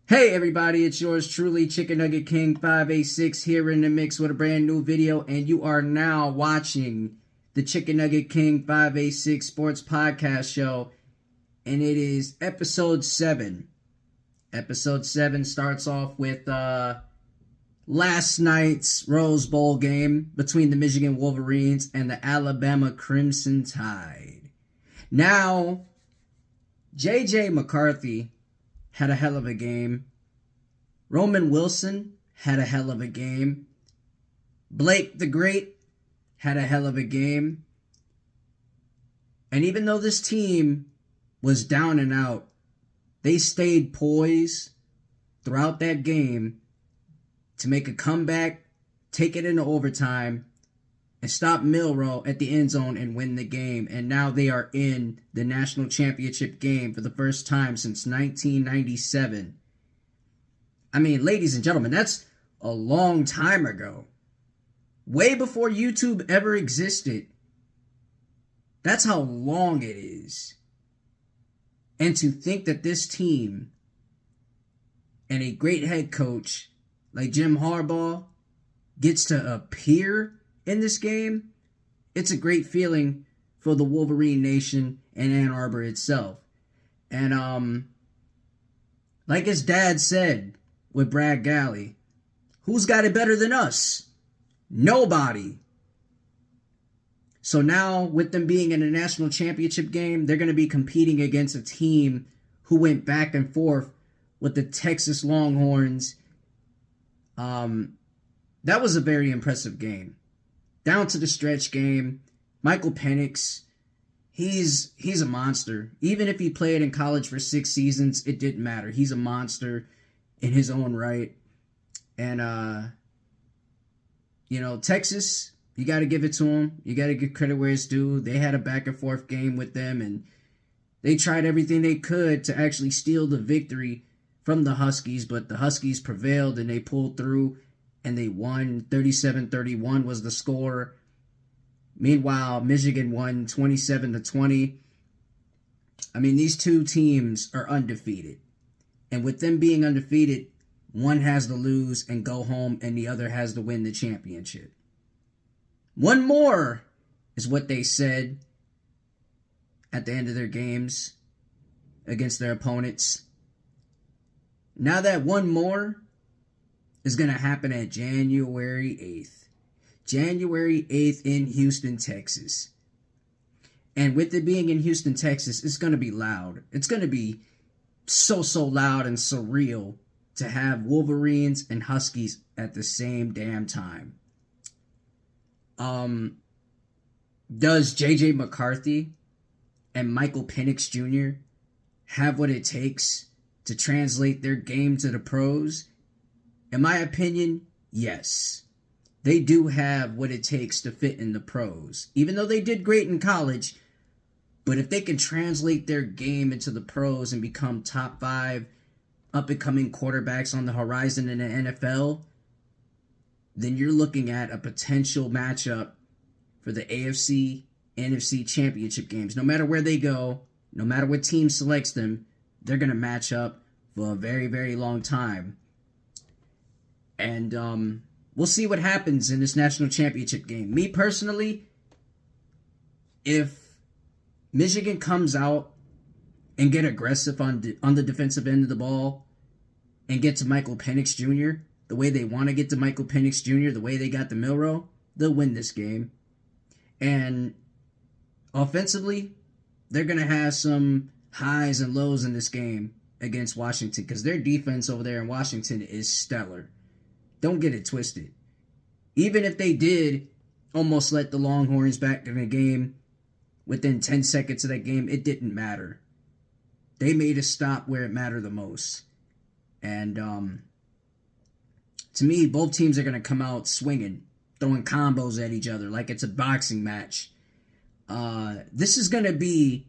Hey everybody, it's yours truly, Chickennuggetking 586 here in the mix with a brand new video, and you are now watching the Chickennuggetking 586 Sports Podcast Show, and it is episode 7. Episode 7 starts off with last night's Rose Bowl game between the Michigan Wolverines and the Alabama Crimson Tide. Now, J.J. McCarthy had a hell of a game. Roman Wilson had a hell of a game. Blake the Great had a hell of a game. And even though this team was down and out, they stayed poised throughout that game to make a comeback, take it into overtime, and stop Milroe at the end zone and win the game. And now they are in the national championship game for the first time since 1997. I mean, ladies and gentlemen, that's a long time ago. Way before YouTube ever existed. That's how long it is. And to think that this team and a great head coach like Jim Harbaugh gets to appear in this game, it's a great feeling for the Wolverine Nation and Ann Arbor itself. And like his dad said with Brad Galley, who's got it better than us? Nobody. So now, with them being in a national championship game, they're going to be competing against a team who went back and forth with the Texas Longhorns. That was a very impressive game. Down to the stretch game, Michael Penix, he's a monster. Even if he played in college for 6 seasons, it didn't matter. He's a monster in his own right. And, Texas, you got to give it to them. You got to give credit where it's due. They had a back and forth game with them, and they tried everything they could to actually steal the victory from the Huskies, but the Huskies prevailed and they pulled through. And they won. 37-31 was the score. Meanwhile, Michigan won 27-20. I mean, these two teams are undefeated. And with them being undefeated, one has to lose and go home, and the other has to win the championship. One more is what they said at the end of their games against their opponents. Now that one more is going to happen at January 8th. January 8th in Houston, Texas. And with it being in Houston, Texas, it's going to be loud. It's going to be so loud and surreal to have Wolverines and Huskies at the same damn time. Does J.J. McCarthy and Michael Penix Jr. have what it takes to translate their game to the pros? In my opinion, yes. They do have what it takes to fit in the pros. Even though they did great in college, but if they can translate their game into the pros and become top 5 up-and-coming quarterbacks on the horizon in the NFL, then you're looking at a potential matchup for the AFC, NFC championship games. No matter where they go, no matter what team selects them, they're going to match up for a very, very long time. And we'll see what happens in this national championship game. Me personally, if Michigan comes out and get aggressive on the defensive end of the ball and get to Michael Penix Jr. the way they want to get to Michael Penix Jr., the way they got to Milroe, they'll win this game. And offensively, they're going to have some highs and lows in this game against Washington because their defense over there in Washington is stellar. Don't get it twisted. Even if they did almost let the Longhorns back in the game within 10 seconds of that game, it didn't matter. They made a stop where it mattered the most. And to me, both teams are going to come out swinging, throwing combos at each other like it's a boxing match. This is going to be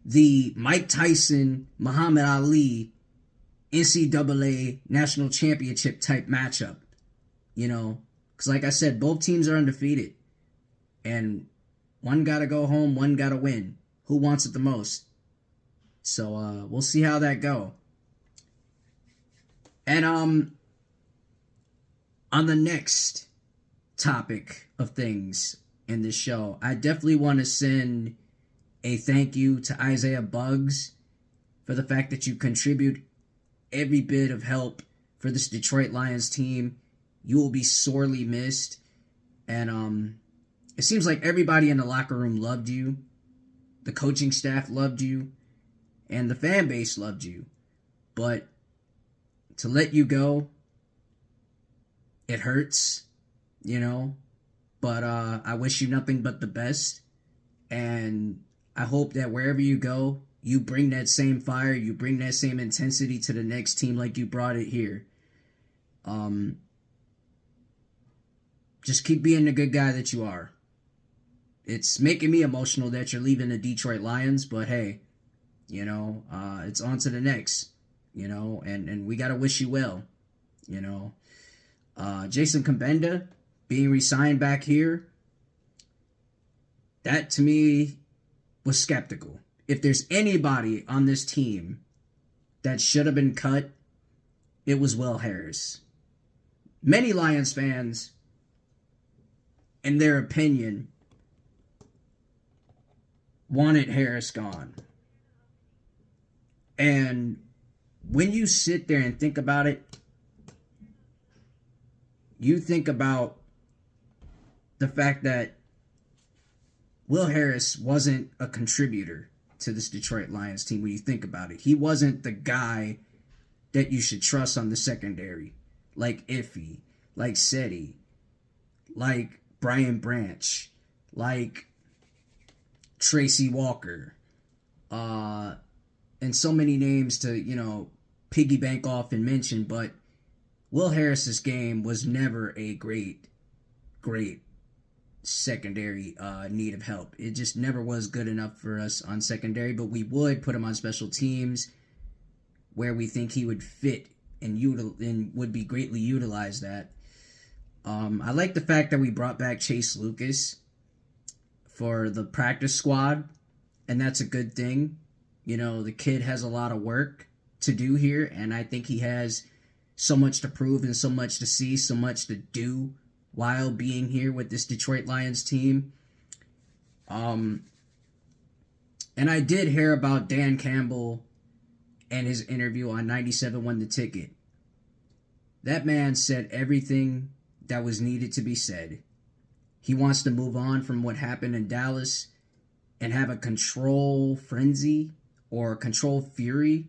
the Mike Tyson, Muhammad Ali, NCAA national championship type matchup. Because like I said, both teams are undefeated. And one got to go home, one got to win. Who wants it the most? So we'll see how that go. And on the next topic of things in this show, I definitely want to send a thank you to Isaiah Buggs for the fact that you contribute every bit of help for this Detroit Lions team. You will be sorely missed. And it seems like everybody in the locker room loved you. The coaching staff loved you. And the fan base loved you. But to let you go, it hurts, you know. But I wish you nothing but the best. And I hope that wherever you go, you bring that same fire, you bring that same intensity to the next team like you brought it here. Just keep being the good guy that you are. It's making me emotional that you're leaving the Detroit Lions, but hey, you know, it's on to the next, you know, and we got to wish you well, you know. Jason Kabenda being re-signed back here, that to me was skeptical. If there's anybody on this team that should have been cut, it was Will Harris. Many Lions fans, in their opinion, wanted Harris gone. And when you sit there and think about it, you think about the fact that Will Harris wasn't a contributor to this Detroit Lions team when you think about it. He wasn't the guy that you should trust on the secondary. Like Iffy, like Seti, like Brian Branch, like Tracy Walker, and so many names to, you know, piggy bank off and mention, but Will Harris's game was never a great secondary need of help. It just never was good enough for us on secondary, but we would put him on special teams where we think he would fit and would be greatly utilized at. I like the fact that we brought back Chase Lucas for the practice squad, and that's a good thing. You know, the kid has a lot of work to do here, and I think he has so much to prove and so much to see, so much to do while being here with this Detroit Lions team. And I did hear about Dan Campbell and his interview on 97 Won the Ticket. That man said everything that was needed to be said. He wants to move on from what happened in Dallas and have a control frenzy or control fury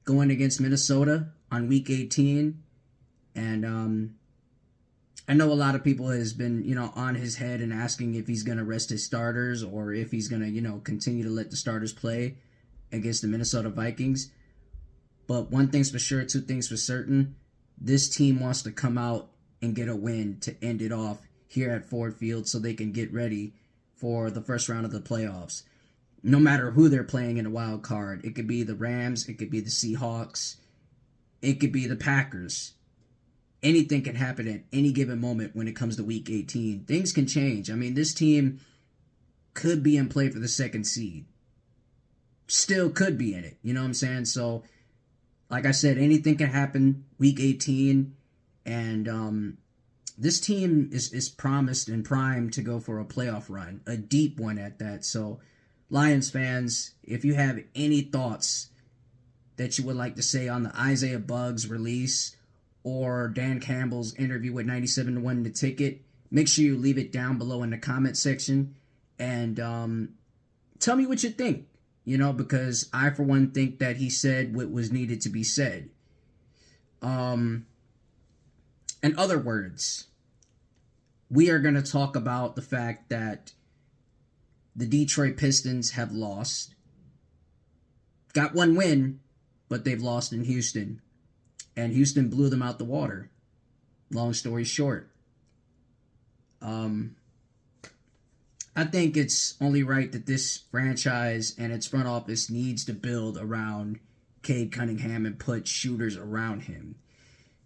going against Minnesota on week 18. And I know a lot of people has been, you know, on his head and asking if he's going to rest his starters or if he's going to, you know, continue to let the starters play against the Minnesota Vikings. But one thing's for sure, two things for certain. This team wants to come out and get a win to end it off here at Ford Field so they can get ready for the first round of the playoffs. No matter who they're playing in the wild card. It could be the Rams. It could be the Seahawks. It could be the Packers. Anything can happen at any given moment when it comes to Week 18. Things can change. I mean, this team could be in play for the second seed. Still could be in it. You know what I'm saying? So, like I said, anything can happen Week 18. And this team is promised and primed to go for a playoff run. A deep one at that. So, Lions fans, if you have any thoughts that you would like to say on the Isaiah Buggs release or Dan Campbell's interview with 97 Won the Ticket, make sure you leave it down below in the comment section and tell me what you think, you know, because I, for one, think that he said what was needed to be said. In other words, we are going to talk about the fact that the Detroit Pistons have lost. Got one win, but they've lost in Houston. And Houston blew them out the water. Long story short. I think it's only right that this franchise and its front office needs to build around Cade Cunningham and put shooters around him.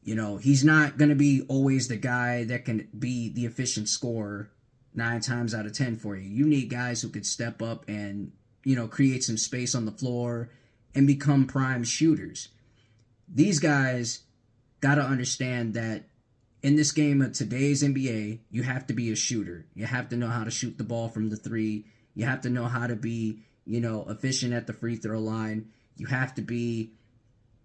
You know, he's not going to be always the guy that can be the efficient scorer 9 times out of 10 for you. You need guys who could step up and, you know, create some space on the floor and become prime shooters. These guys got to understand that in this game of today's NBA, you have to be a shooter. You have to know how to shoot the ball from the three. You have to know how to be, efficient at the free throw line. You have to be,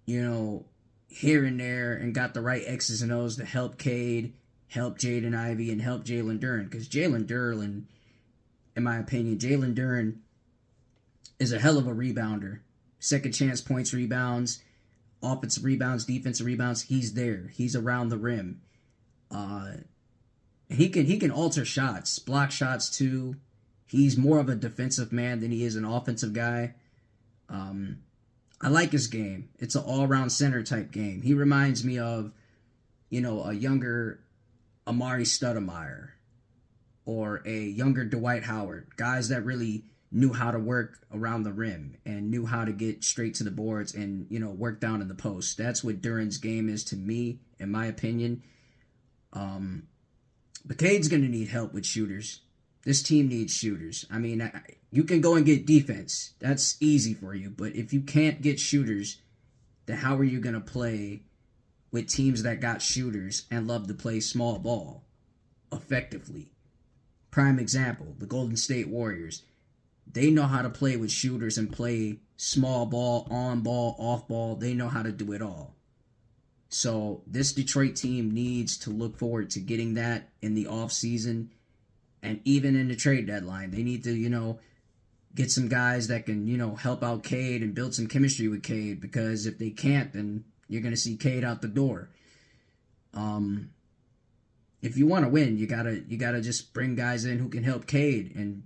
here and there and got the right X's and O's to help Cade, help Jaden Ivey, and help Jalen Duren. Because Jalen Duren, in my opinion, Jalen Duren is a hell of a rebounder. Second chance points, rebounds, offensive rebounds, defensive rebounds. He's there. He's around the rim. He can alter shots, block shots too. He's more of a defensive man than he is an offensive guy. I like his game. It's an all-around center type game. He reminds me of, a younger Amari Stoudemire or a younger Dwight Howard. Guys that really knew how to work around the rim and knew how to get straight to the boards and, work down in the post. That's what Duren's game is to me, in my opinion. But Cade's going to need help with shooters. This team needs shooters. I mean, you can go and get defense. That's easy for you. But if you can't get shooters, then how are you going to play with teams that got shooters and love to play small ball effectively? Prime example, the Golden State Warriors. They know how to play with shooters and play small ball, on ball, off ball. They know how to do it all. So this Detroit team needs to look forward to getting that in the offseason and even in the trade deadline. They need to, get some guys that can, help out Cade and build some chemistry with Cade, because if they can't, then you're going to see Cade out the door. If you want to win, you gotta just bring guys in who can help Cade and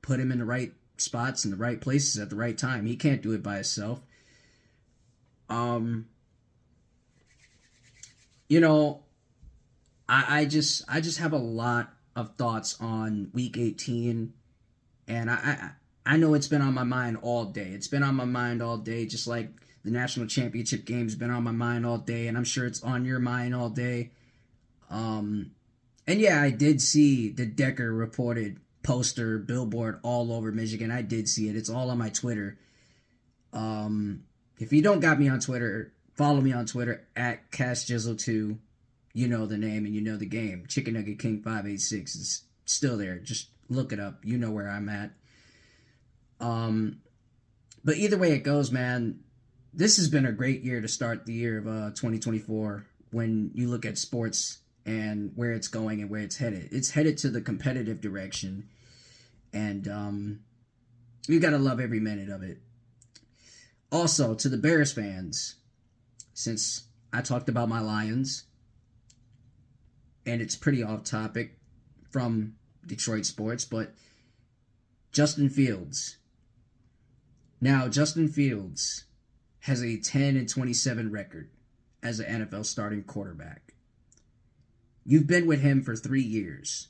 put him in the right spots in the right places at the right time. He can't do it by himself. I just have a lot of thoughts on Week 18, and I know it's been on my mind all day. It's been on my mind all day, just like the national championship game's been on my mind all day, and I'm sure it's on your mind all day. And yeah, I did see the Decker reported poster, billboard all over Michigan. I did see it. It's all on my Twitter. If you don't got me on Twitter, follow me on Twitter at CashJizzle2. You know the name and you know the game. Chickennuggetking 586 is still there. Just look it up. You know where I'm at. But either way it goes, man, this has been a great year to start the year of 2024 when you look at sports and where it's going and where it's headed. It's headed to the competitive direction, and you got to love every minute of it. Also, to the Bears fans, since I talked about my Lions, and it's pretty off topic from Detroit sports, but Justin Fields. Now, Justin Fields has a 10-27 record as an NFL starting quarterback. You've been with him for 3 years.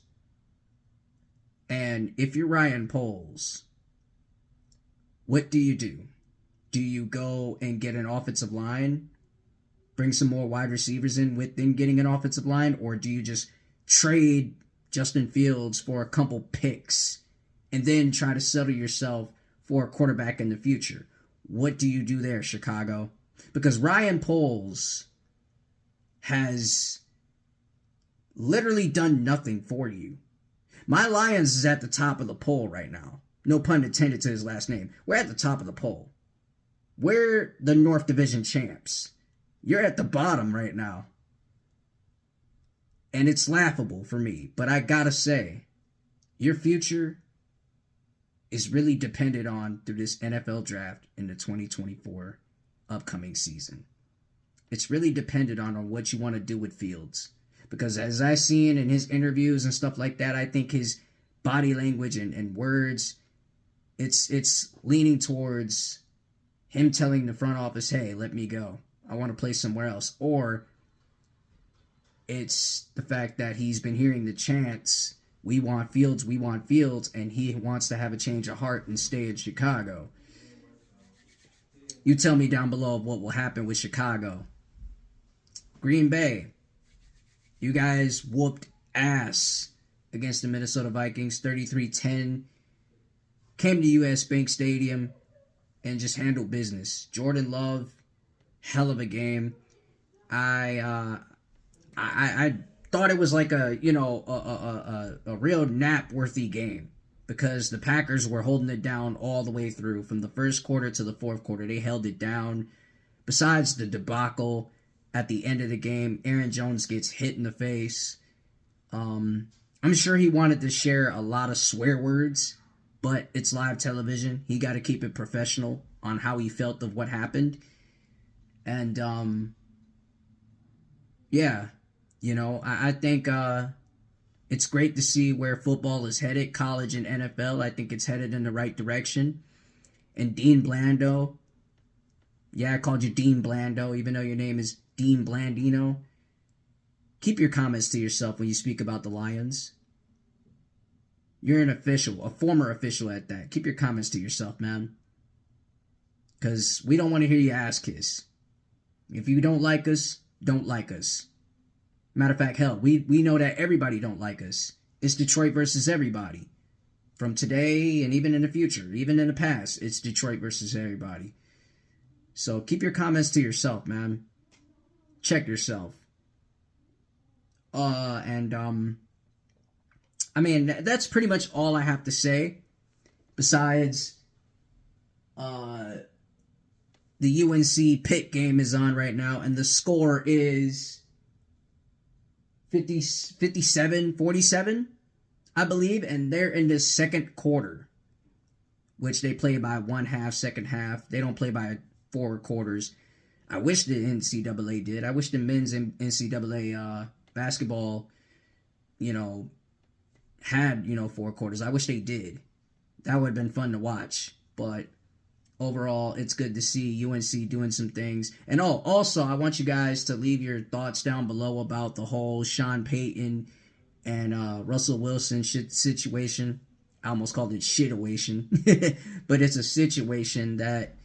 And if you're Ryan Poles, what do? Do you go and get an offensive line, bring some more wide receivers in within getting an offensive line, or do you just trade Justin Fields for a couple picks and then try to settle yourself for a quarterback in the future? What do you do there, Chicago? Because Ryan Poles has literally done nothing for you. My Lions is at the top of the poll right now. No pun intended to his last name. We're at the top of the poll. We're the North Division champs. You're at the bottom right now. And it's laughable for me. But I gotta say, your future is really dependent on through this NFL draft in the 2024 upcoming season. It's really dependent on what you want to do with Fields. Because as I've seen in his interviews and stuff like that, I think his body language and words, it's leaning towards him telling the front office, hey, let me go. I want to play somewhere else. Or it's the fact that he's been hearing the chants, we want Fields, and he wants to have a change of heart and stay in Chicago. You tell me down below what will happen with Chicago. Green Bay, you guys whooped ass against the Minnesota Vikings, 33-10. Came to US Bank Stadium and just handled business. Jordan Love, hell of a game. I thought it was like a real nap worthy game because the Packers were holding it down all the way through from the first quarter to the fourth quarter. They held it down. Besides the debacle at the end of the game, Aaron Jones gets hit in the face. I'm sure he wanted to share a lot of swear words, but it's live television. He got to keep it professional on how he felt of what happened. And yeah, I think it's great to see where football is headed, college and NFL. I think it's headed in the right direction. And Dean Blando, yeah, I called you Dean Blando, even though your name is Dean Blandino. Keep your comments to yourself when you speak about the Lions. You're an official, a former official at that. Keep your comments to yourself, man. Because we don't want to hear your ass kiss. If you don't like us, don't like us. Matter of fact, hell, we know that everybody don't like us. It's Detroit versus everybody. From today and even in the future, even in the past, it's Detroit versus everybody. So keep your comments to yourself, man. Check yourself. I mean, that's pretty much all I have to say. Besides, the UNC Pitt game is on right now, and the score is 57-47, I believe, and they're in the second quarter, which they play by one half, second half. They don't play by 4 quarters. I wish the NCAA did. I wish the men's NCAA basketball, had, 4 quarters. I wish they did. That would have been fun to watch. But overall, it's good to see UNC doing some things. And also, I want you guys to leave your thoughts down below about the whole Sean Payton and Russell Wilson situation. I almost called it shitawation. But it's a situation that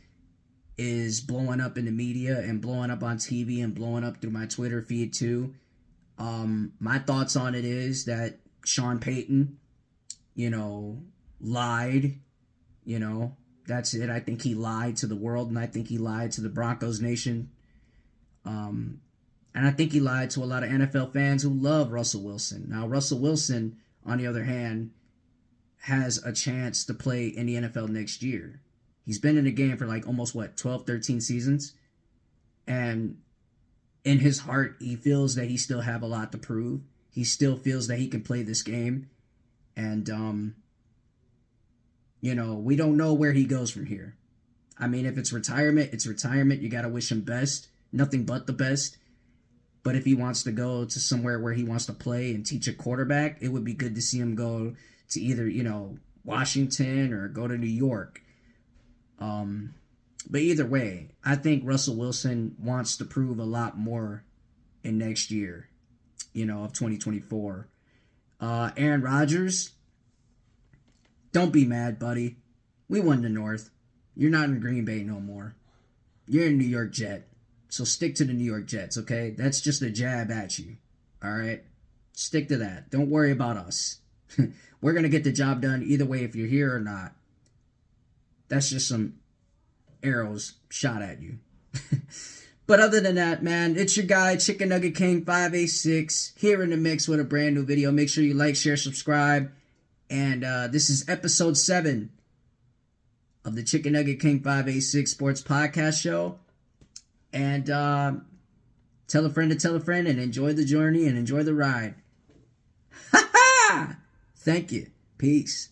is blowing up in the media and blowing up on TV and blowing up through my Twitter feed too. My thoughts on it is that Sean Payton, lied. That's it. I think he lied to the world, and I think he lied to the Broncos nation. And I think he lied to a lot of NFL fans who love Russell Wilson. Now, Russell Wilson, on the other hand, has a chance to play in the NFL next year. He's been in the game for like almost, 12, 13 seasons. And in his heart, he feels that he still have a lot to prove. He still feels that he can play this game. And, we don't know where he goes from here. I mean, if it's retirement, it's retirement. You got to wish him best. Nothing but the best. But if he wants to go to somewhere where he wants to play and teach a quarterback, it would be good to see him go to either, Washington or go to New York. But either way, I think Russell Wilson wants to prove a lot more in next year, of 2024. Aaron Rodgers, don't be mad, buddy. We won the North. You're not in Green Bay no more. You're in New York Jet. So stick to the New York Jets, okay? That's just a jab at you, all right? Stick to that. Don't worry about us. We're going to get the job done either way if you're here or not. That's just some arrows shot at you. But other than that, man, it's your guy, Chicken Nugget King 586, here in the mix with a brand new video. Make sure you like, share, subscribe. And this is episode 7 of the Chicken Nugget King 586 Sports Podcast Show. And tell a friend to tell a friend, and enjoy the journey and enjoy the ride. Ha ha! Thank you. Peace.